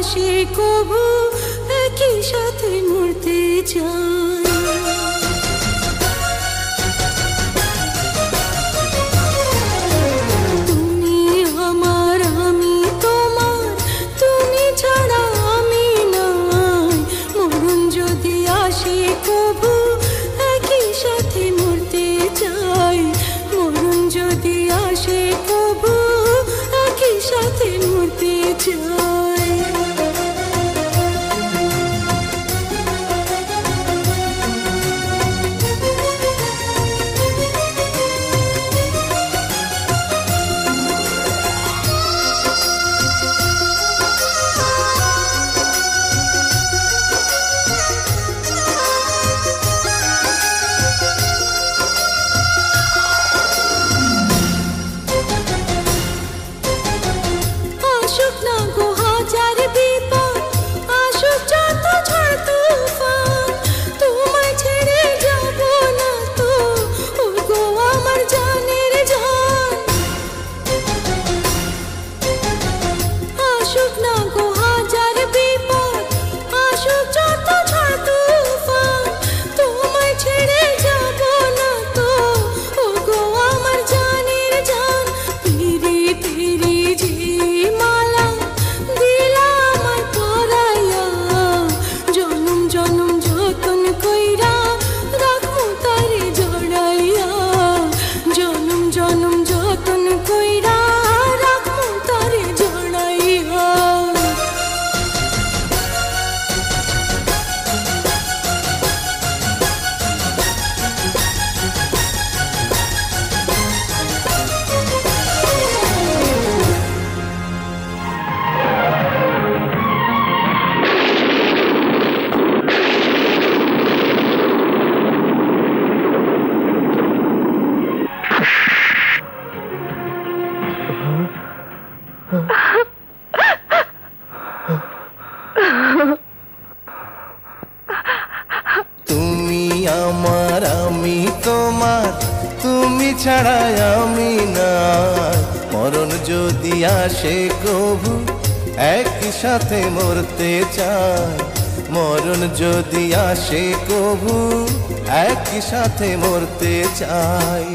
আসে কবু একই সাথে মরতে চাই। তুমি আমার আমি তোমার, তুমি ছাড়া আমি নাই। মরণ যদি আসে কবু একই সাথে মরতে চাই। মরণ যদি আসে কবু একই সাথে মরতে চাই। আসুক না গো হাজার বিপদ, আসুক যত ঝড় তুফান, তোমায় ছেড়ে যাব না তো ওগো আমার জানের জান। আসুক না গো হাজার বিপদ, আসুক যত ঝড় তুফান, তোমায় ছেড়ে যাব না তো ওগো আমার জানের জান। তেরি তেরি যে মালা দিলা আমায় পরাইয়া, জনম জনম যতন কইরা রাখমু তারে জড়াইয়া। জনম জনম যতন কইরা রাখমু তারে জড়াইয়া। তুমি আমার আমি তোমার, তুমি ছাড়া আমি নাই। মরণ যদি আসে কবু একই সাথে মরতে চাই। মরণ যদি আসে কবু একই সাথে মরতে চাই।